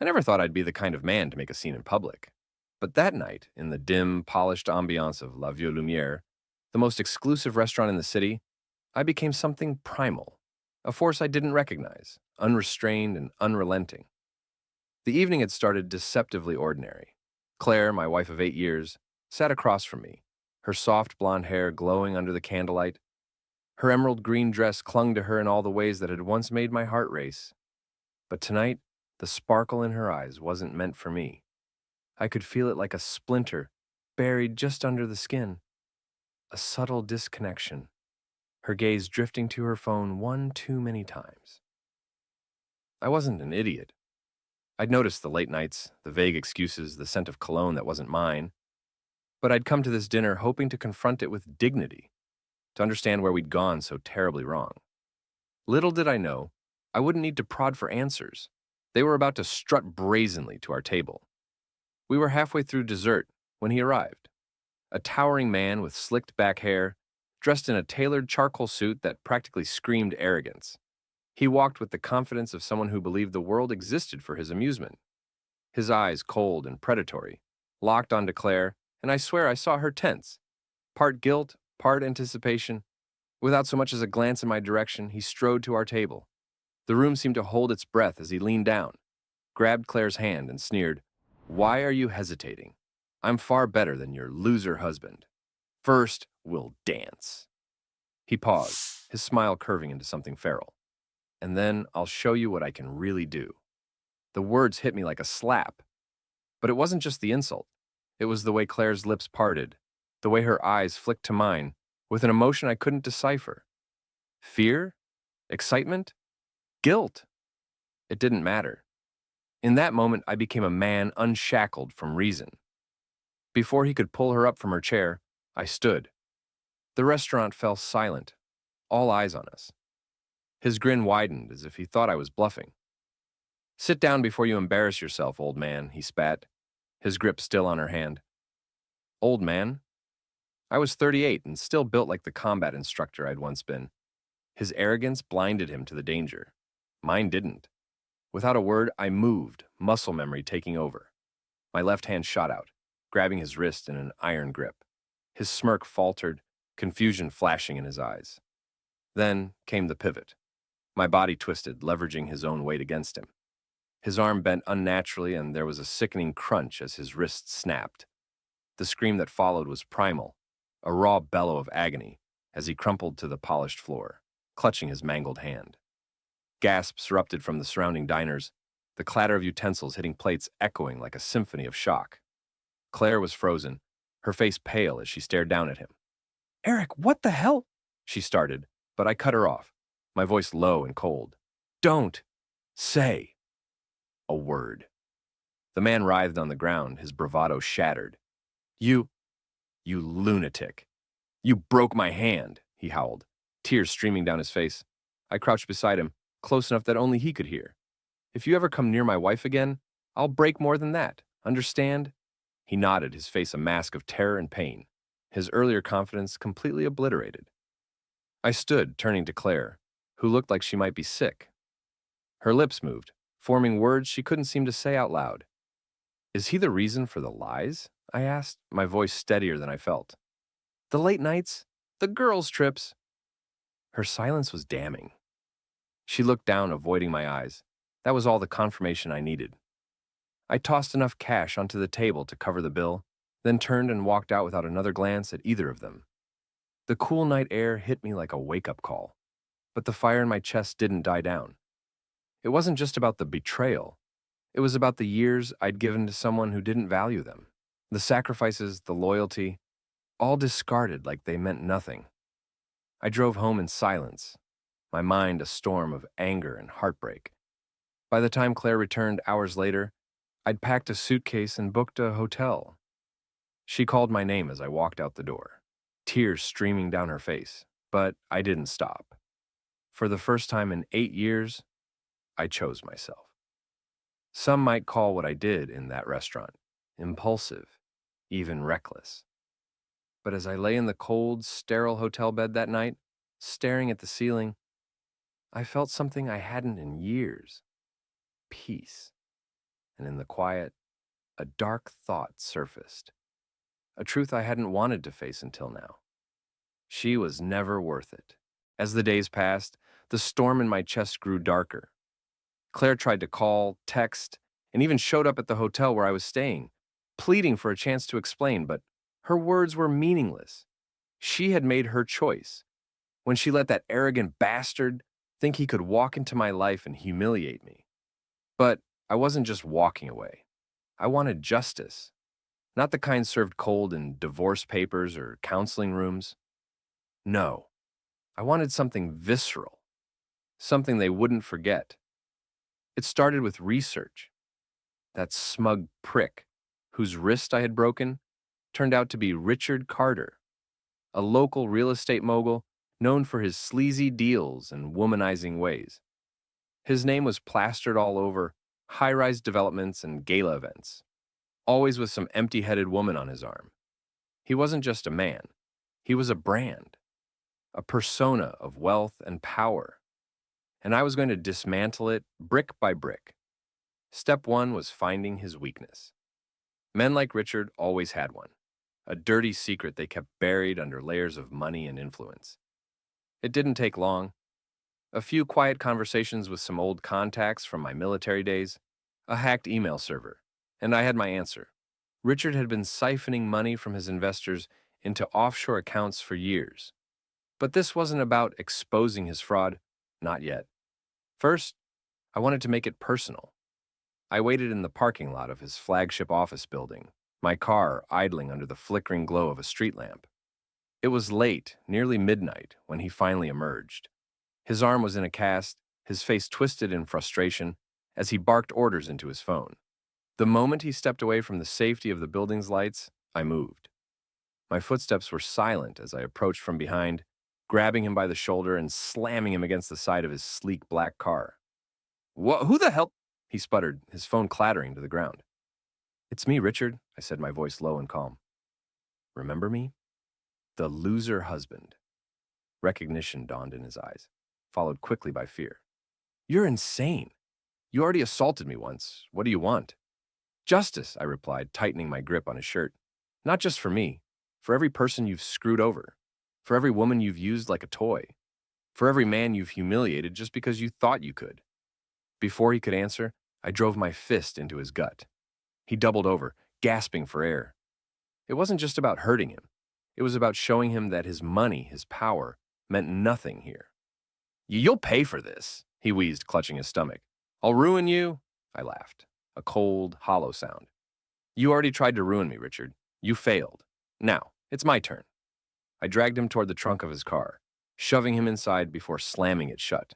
I never thought I'd be the kind of man to make a scene in public. But that night, in the dim, polished ambiance of La Vieux Lumière, the most exclusive restaurant in the city, I became something primal, a force I didn't recognize, unrestrained and unrelenting. The evening had started deceptively ordinary. Claire, my wife of 8 years, sat across from me, her soft blonde hair glowing under the candlelight. Her emerald green dress clung to her in all the ways that had once made my heart race. But tonight, the sparkle in her eyes wasn't meant for me. I could feel it like a splinter, buried just under the skin. A subtle disconnection, her gaze drifting to her phone one too many times. I wasn't an idiot. I'd noticed the late nights, the vague excuses, the scent of cologne that wasn't mine, but I'd come to this dinner hoping to confront it with dignity, to understand where we'd gone so terribly wrong. Little did I know, I wouldn't need to prod for answers. They were about to strut brazenly to our table. We were halfway through dessert when he arrived. A towering man with slicked back hair, dressed in a tailored charcoal suit that practically screamed arrogance. He walked with the confidence of someone who believed the world existed for his amusement. His eyes cold and predatory, locked onto Claire, and I swear I saw her tense. Part guilt, part anticipation. Without so much as a glance in my direction, he strode to our table. The room seemed to hold its breath as he leaned down, grabbed Claire's hand, and sneered, "Why are you hesitating? I'm far better than your loser husband. First, we'll dance." He paused, his smile curving into something feral. "And then I'll show you what I can really do." The words hit me like a slap. But it wasn't just the insult. It was the way Claire's lips parted, the way her eyes flicked to mine, with an emotion I couldn't decipher. Fear? Excitement? Guilt? It didn't matter. In that moment, I became a man unshackled from reason. Before he could pull her up from her chair, I stood. The restaurant fell silent, all eyes on us. His grin widened as if he thought I was bluffing. "Sit down before you embarrass yourself, old man," he spat, his grip still on her hand. Old man? I was 38 and still built like the combat instructor I'd once been. His arrogance blinded him to the danger. Mine didn't. Without a word, I moved, muscle memory taking over. My left hand shot out, grabbing his wrist in an iron grip. His smirk faltered, confusion flashing in his eyes. Then came the pivot. My body twisted, leveraging his own weight against him. His arm bent unnaturally, and there was a sickening crunch as his wrist snapped. The scream that followed was primal, a raw bellow of agony, as he crumpled to the polished floor, clutching his mangled hand. Gasps erupted from the surrounding diners, the clatter of utensils hitting plates echoing like a symphony of shock. Claire was frozen, her face pale as she stared down at him. "Eric, what the hell?" she started, but I cut her off, my voice low and cold. "Don't say a word." The man writhed on the ground, his bravado shattered. You lunatic. You broke my hand," he howled, tears streaming down his face. I crouched beside him, close enough that only he could hear. "If you ever come near my wife again, I'll break more than that. Understand?" He nodded, his face a mask of terror and pain, his earlier confidence completely obliterated. I stood, turning to Claire, who looked like she might be sick. Her lips moved, forming words she couldn't seem to say out loud. "Is he the reason for the lies?" I asked, my voice steadier than I felt. "The late nights? The girls' trips?" Her silence was damning. She looked down, avoiding my eyes. That was all the confirmation I needed. I tossed enough cash onto the table to cover the bill, then turned and walked out without another glance at either of them. The cool night air hit me like a wake-up call, but the fire in my chest didn't die down. It wasn't just about the betrayal. It was about the years I'd given to someone who didn't value them. The sacrifices, the loyalty, all discarded like they meant nothing. I drove home in silence, my mind a storm of anger and heartbreak. By the time Claire returned hours later, I'd packed a suitcase and booked a hotel. She called my name as I walked out the door, tears streaming down her face, but I didn't stop. For the first time in 8 years, I chose myself. Some might call what I did in that restaurant impulsive, even reckless. But as I lay in the cold, sterile hotel bed that night, staring at the ceiling, I felt something I hadn't in years. Peace. and in the quiet, a dark thought surfaced, a truth I hadn't wanted to face until now. She was never worth it. As the days passed, the storm in my chest grew darker. Claire tried to call, text, and even showed up at the hotel where I was staying, pleading for a chance to explain, but her words were meaningless. She had made her choice. When she let that arrogant bastard think he could walk into my life and humiliate me. But I wasn't just walking away. I wanted justice, not the kind served cold in divorce papers or counseling rooms. No, I wanted something visceral, something they wouldn't forget. It started with research. That smug prick, whose wrist I had broken, turned out to be Richard Carter, a local real estate mogul known for his sleazy deals and womanizing ways. His name was plastered all over high-rise developments and gala events, always with some empty-headed woman on his arm. He wasn't just a man. He was a brand, a persona of wealth and power. And I was going to dismantle it brick by brick. Step one was finding his weakness. Men like Richard always had one, a dirty secret they kept buried under layers of money and influence. It didn't take long. A few quiet conversations with some old contacts from my military days, a hacked email server, and I had my answer. Richard had been siphoning money from his investors into offshore accounts for years. But this wasn't about exposing his fraud, not yet. First, I wanted to make it personal. I waited in the parking lot of his flagship office building, my car idling under the flickering glow of a street lamp. It was late, nearly midnight, when he finally emerged. His arm was in a cast, his face twisted in frustration as he barked orders into his phone. The moment he stepped away from the safety of the building's lights, I moved. My footsteps were silent as I approached from behind, grabbing him by the shoulder and slamming him against the side of his sleek black car. Who the hell? He sputtered, his phone clattering to the ground. It's me, Richard, I said, my voice low and calm. Remember me? The loser husband. Recognition dawned in his eyes, followed quickly by fear. You're insane. You already assaulted me once. What do you want? Justice, I replied, tightening my grip on his shirt. Not just for me, for every person you've screwed over, for every woman you've used like a toy, for every man you've humiliated just because you thought you could. Before he could answer, I drove my fist into his gut. He doubled over, gasping for air. It wasn't just about hurting him. It was about showing him that his money, his power, meant nothing here. You'll pay for this, he wheezed, clutching his stomach. I'll ruin you, I laughed, a cold, hollow sound. You already tried to ruin me, Richard. You failed. Now, it's my turn. I dragged him toward the trunk of his car, shoving him inside before slamming it shut.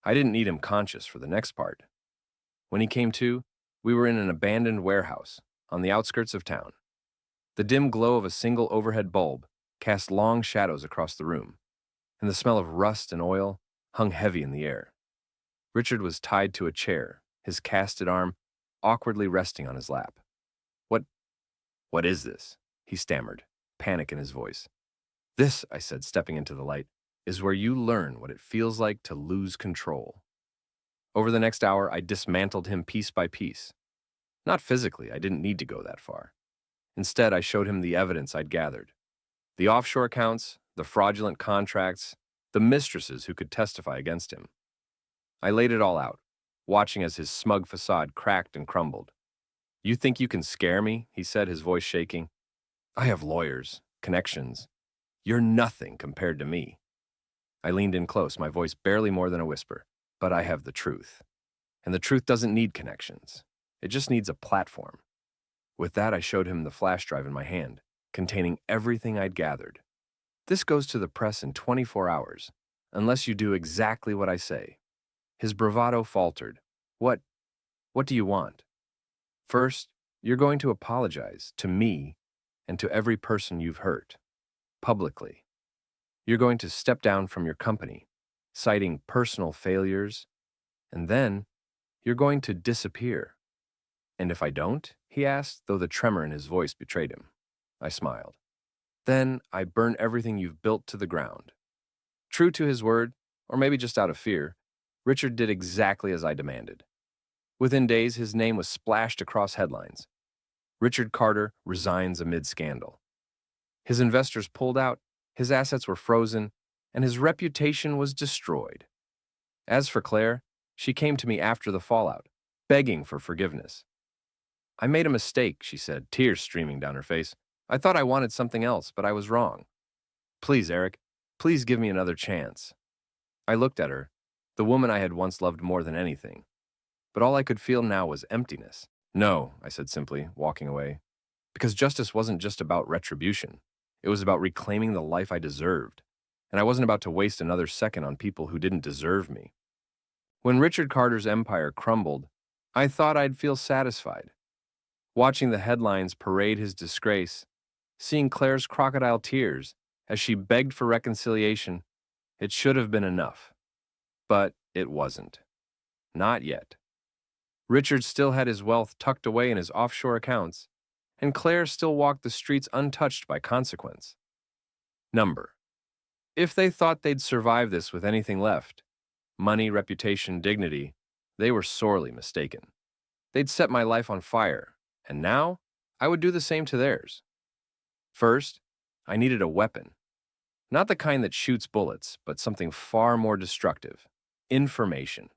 I didn't need him conscious for the next part. When he came to, we were in an abandoned warehouse on the outskirts of town. The dim glow of a single overhead bulb cast long shadows across the room, and the smell of rust and oil hung heavy in the air. Richard was tied to a chair, his casted arm awkwardly resting on his lap. What is this? He stammered, panic in his voice. This, I said, stepping into the light, is where you learn what it feels like to lose control. Over the next hour, I dismantled him piece by piece. Not physically, I didn't need to go that far. Instead, I showed him the evidence I'd gathered. The offshore accounts, the fraudulent contracts, the mistresses who could testify against him. I laid it all out, watching as his smug facade cracked and crumbled. You think you can scare me? He said, his voice shaking. I have lawyers, connections. You're nothing compared to me. I leaned in close, my voice barely more than a whisper. But I have the truth. And the truth doesn't need connections. It just needs a platform. With that, I showed him the flash drive in my hand, containing everything I'd gathered. This goes to the press in 24 hours, unless you do exactly what I say. His bravado faltered. What do you want? First, you're going to apologize to me and to every person you've hurt, publicly. You're going to step down from your company, citing personal failures, and then you're going to disappear. And if I don't? He asked, though the tremor in his voice betrayed him. I smiled. Then I burn everything you've built to the ground. True to his word, or maybe just out of fear, Richard did exactly as I demanded. Within days, his name was splashed across headlines. Richard Carter resigns amid scandal. His investors pulled out, his assets were frozen, and his reputation was destroyed. As for Claire, she came to me after the fallout, begging for forgiveness. "I made a mistake," she said, tears streaming down her face. "I thought I wanted something else, but I was wrong. Please, Eric, please give me another chance." I looked at her, the woman I had once loved more than anything, but all I could feel now was emptiness. "No," I said simply, walking away, because justice wasn't just about retribution. It was about reclaiming the life I deserved, and I wasn't about to waste another second on people who didn't deserve me. When Richard Carter's empire crumbled, I thought I'd feel satisfied. Watching the headlines parade his disgrace, seeing Claire's crocodile tears as she begged for reconciliation, it should have been enough. But it wasn't. Not yet. Richard still had his wealth tucked away in his offshore accounts, and Claire still walked the streets untouched by consequence. Number. If they thought they'd survive this with anything left, money, reputation, dignity, they were sorely mistaken. They'd set my life on fire, and now I would do the same to theirs. First, I needed a weapon. Not the kind that shoots bullets, but something far more destructive. Information.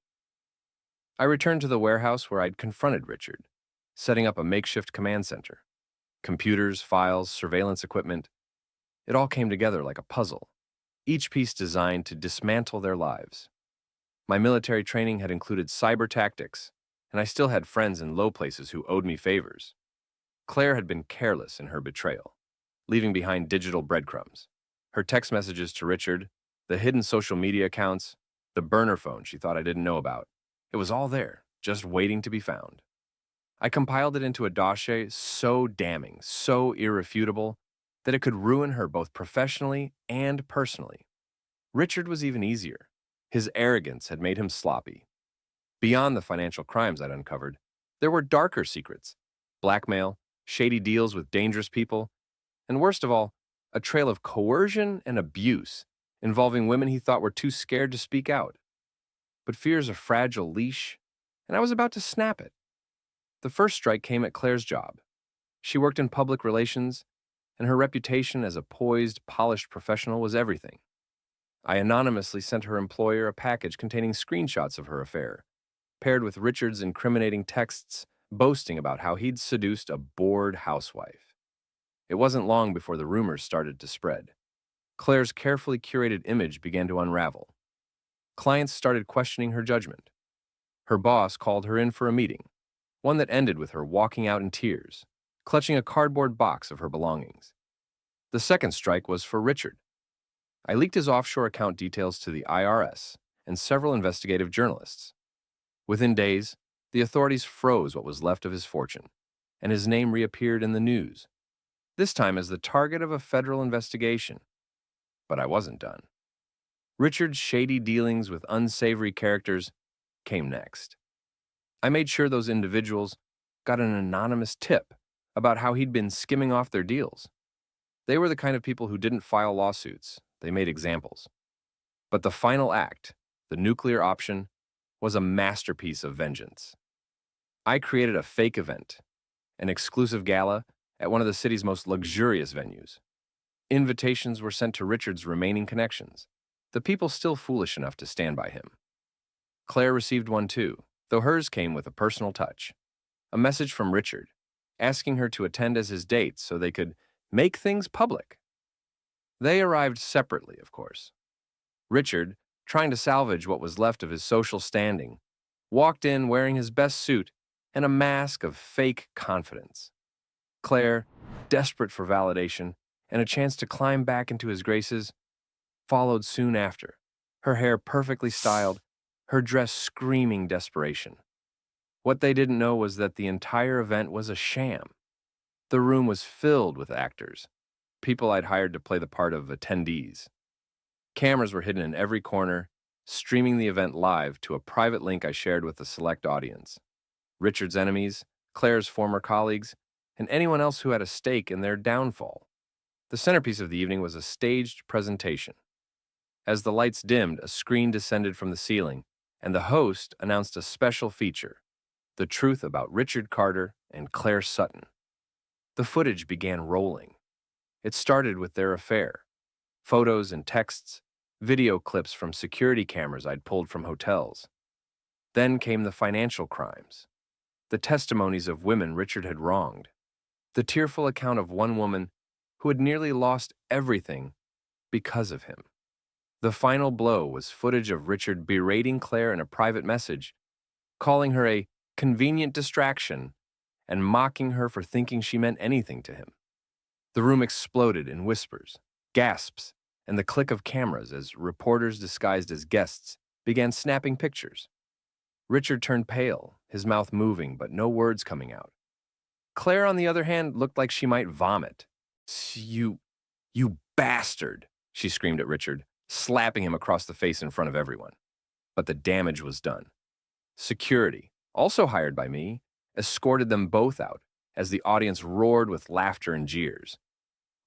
I returned to the warehouse where I'd confronted Richard, setting up a makeshift command center. Computers, files, surveillance equipment. It all came together like a puzzle, each piece designed to dismantle their lives. My military training had included cyber tactics, and I still had friends in low places who owed me favors. Claire had been careless in her betrayal, leaving behind digital breadcrumbs. Her text messages to Richard, the hidden social media accounts, the burner phone she thought I didn't know about. It was all there, just waiting to be found. I compiled it into a dossier so damning, so irrefutable, that it could ruin her both professionally and personally. Richard was even easier. His arrogance had made him sloppy. Beyond the financial crimes I'd uncovered, there were darker secrets: blackmail, shady deals with dangerous people, and worst of all, a trail of coercion and abuse involving women he thought were too scared to speak out. But fear's a fragile leash, and I was about to snap it. The first strike came at Claire's job. She worked in public relations, and her reputation as a poised, polished professional was everything. I anonymously sent her employer a package containing screenshots of her affair, paired with Richard's incriminating texts boasting about how he'd seduced a bored housewife. It wasn't long before the rumors started to spread. Claire's carefully curated image began to unravel. Clients started questioning her judgment. Her boss called her in for a meeting, one that ended with her walking out in tears, clutching a cardboard box of her belongings. The second strike was for Richard. I leaked his offshore account details to the IRS and several investigative journalists. Within days, the authorities froze what was left of his fortune, and his name reappeared in the news, this time as the target of a federal investigation. But I wasn't done. Richard's shady dealings with unsavory characters came next. I made sure those individuals got an anonymous tip about how he'd been skimming off their deals. They were the kind of people who didn't file lawsuits, they made examples. But the final act, the nuclear option, was a masterpiece of vengeance. I created a fake event, an exclusive gala at one of the city's most luxurious venues. Invitations were sent to Richard's remaining connections, the people still foolish enough to stand by him. Claire received one too, though hers came with a personal touch. A message from Richard, asking her to attend as his date so they could make things public. They arrived separately, of course. Richard, trying to salvage what was left of his social standing, walked in wearing his best suit and a mask of fake confidence. Claire, desperate for validation and a chance to climb back into his graces, followed soon after, her hair perfectly styled, her dress screaming desperation. What they didn't know was that the entire event was a sham. The room was filled with actors, people I'd hired to play the part of attendees. Cameras were hidden in every corner, streaming the event live to a private link I shared with a select audience. Richard's enemies, Claire's former colleagues, and anyone else who had a stake in their downfall. The centerpiece of the evening was a staged presentation. As the lights dimmed, a screen descended from the ceiling, and the host announced a special feature, the truth about Richard Carter and Claire Sutton. The footage began rolling. It started with their affair. Photos and texts, video clips from security cameras I'd pulled from hotels. Then came the financial crimes, the testimonies of women Richard had wronged, the tearful account of one woman who had nearly lost everything because of him. The final blow was footage of Richard berating Claire in a private message, calling her a convenient distraction and mocking her for thinking she meant anything to him. The room exploded in whispers, gasps, and the click of cameras as reporters disguised as guests began snapping pictures. Richard turned pale, his mouth moving but no words coming out. Claire, on the other hand, looked like she might vomit. You bastard, she screamed at Richard, slapping him across the face in front of everyone. But the damage was done. Security, also hired by me, escorted them both out as the audience roared with laughter and jeers.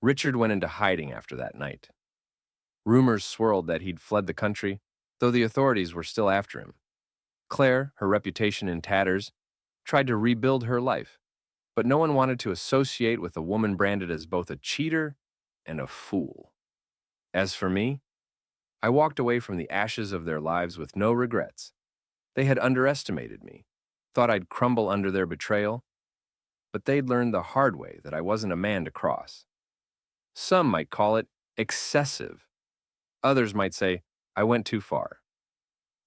Richard went into hiding after that night. Rumors swirled that he'd fled the country, though the authorities were still after him. Claire, her reputation in tatters, tried to rebuild her life, but no one wanted to associate with a woman branded as both a cheater and a fool. As for me, I walked away from the ashes of their lives with no regrets. They had underestimated me, thought I'd crumble under their betrayal, but they'd learned the hard way that I wasn't a man to cross. Some might call it excessive. Others might say I went too far.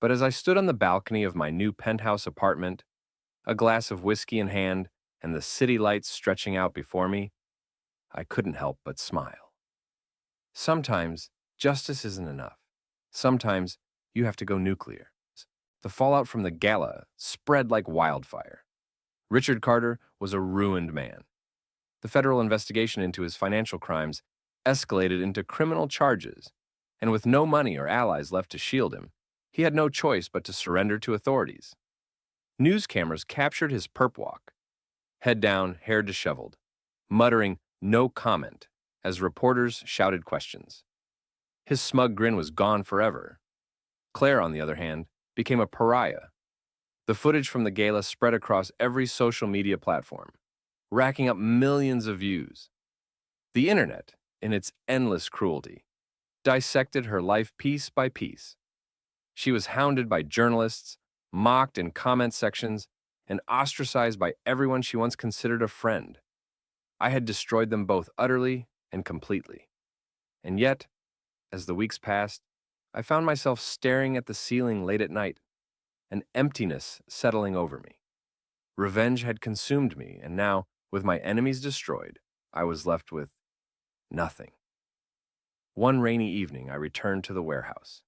But as I stood on the balcony of my new penthouse apartment, a glass of whiskey in hand and the city lights stretching out before me, I couldn't help but smile. Sometimes justice isn't enough. Sometimes you have to go nuclear. The fallout from the gala spread like wildfire. Richard Carter was a ruined man. The federal investigation into his financial crimes escalated into criminal charges, and with no money or allies left to shield him, he had no choice but to surrender to authorities. News cameras captured his perp walk, head down, hair disheveled, muttering no comment as reporters shouted questions. His smug grin was gone forever. Claire, on the other hand, became a pariah. The footage from the gala spread across every social media platform, racking up millions of views. The internet, in its endless cruelty, dissected her life piece by piece. She was hounded by journalists, mocked in comment sections, and ostracized by everyone she once considered a friend. I had destroyed them both utterly and completely. And yet, as the weeks passed, I found myself staring at the ceiling late at night, an emptiness settling over me. Revenge had consumed me, and now, with my enemies destroyed, I was left with nothing. One rainy evening, I returned to the warehouse.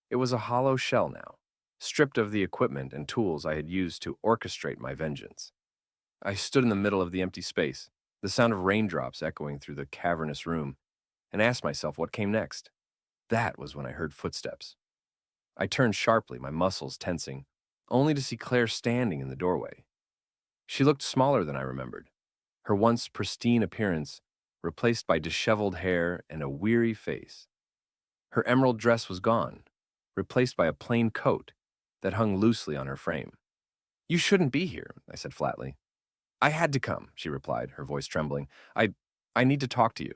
It was a hollow shell now, stripped of the equipment and tools I had used to orchestrate my vengeance. I stood in the middle of the empty space, the sound of raindrops echoing through the cavernous room, and asked myself what came next. That was when I heard footsteps. I turned sharply, my muscles tensing, only to see Claire standing in the doorway. She looked smaller than I remembered, her once pristine appearance replaced by disheveled hair and a weary face. Her emerald dress was gone, replaced by a plain coat that hung loosely on her frame. "You shouldn't be here," I said flatly. "I had to come," she replied, her voice trembling. I need to talk to you."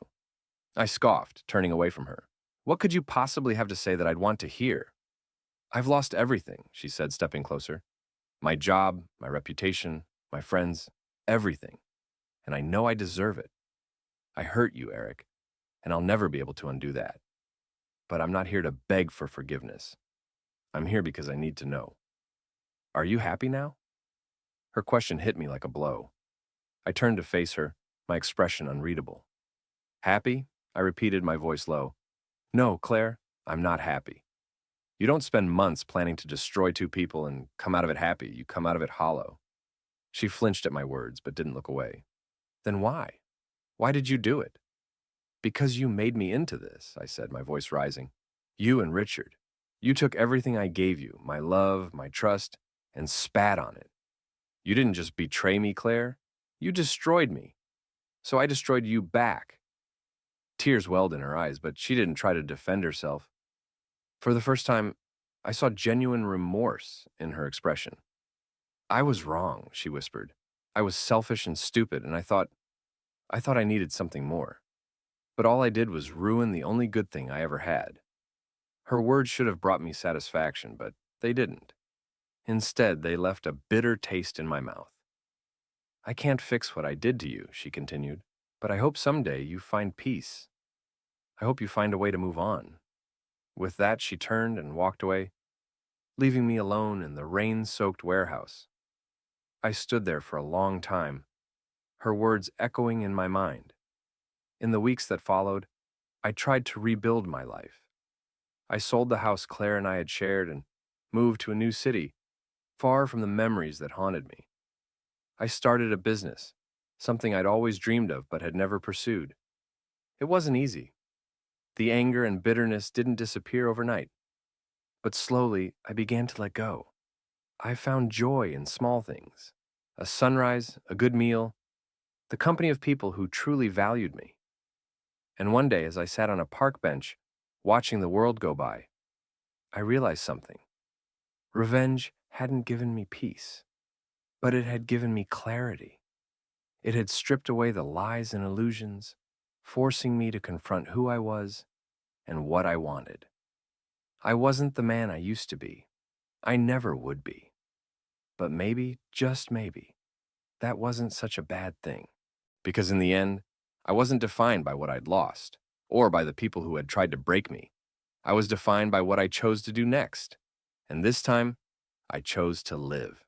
I scoffed, turning away from her. "What could you possibly have to say that I'd want to hear?" "I've lost everything," she said, stepping closer. "My job, my reputation, my friends, everything. And I know I deserve it. I hurt you, Eric, and I'll never be able to undo that. But I'm not here to beg for forgiveness. I'm here because I need to know. Are you happy now?" Her question hit me like a blow. I turned to face her, my expression unreadable. "Happy?" I repeated, my voice low. "No, Claire, I'm not happy. You don't spend months planning to destroy two people and come out of it happy. You come out of it hollow." She flinched at my words, but didn't look away. "Then why? Why did you do it?" "Because you made me into this," I said, my voice rising. "You and Richard. You took everything I gave you, my love, my trust, and spat on it. You didn't just betray me, Claire. You destroyed me. So I destroyed you back." Tears welled in her eyes, but she didn't try to defend herself. For the first time, I saw genuine remorse in her expression. I was wrong, she whispered. I was selfish and stupid, and I thought I needed something more. But all I did was ruin the only good thing I ever had. Her words should have brought me satisfaction, but they didn't. Instead, they left a bitter taste in my mouth. I can't fix what I did to you, she continued, but I hope someday you find peace. I hope you find a way to move on. With that, she turned and walked away, leaving me alone in the rain-soaked warehouse. I stood there for a long time, her words echoing in my mind. In the weeks that followed, I tried to rebuild my life. I sold the house Claire and I had shared and moved to a new city, far from the memories that haunted me. I started a business, something I'd always dreamed of but had never pursued. It wasn't easy. The anger and bitterness didn't disappear overnight, but slowly I began to let go. I found joy in small things: a sunrise, a good meal, the company of people who truly valued me. And one day, as I sat on a park bench, watching the world go by, I realized something. Revenge hadn't given me peace, but it had given me clarity. It had stripped away the lies and illusions, forcing me to confront who I was and what I wanted. I wasn't the man I used to be. I never would be. But maybe, just maybe, that wasn't such a bad thing. Because in the end, I wasn't defined by what I'd lost, or by the people who had tried to break me. I was defined by what I chose to do next. And this time, I chose to live.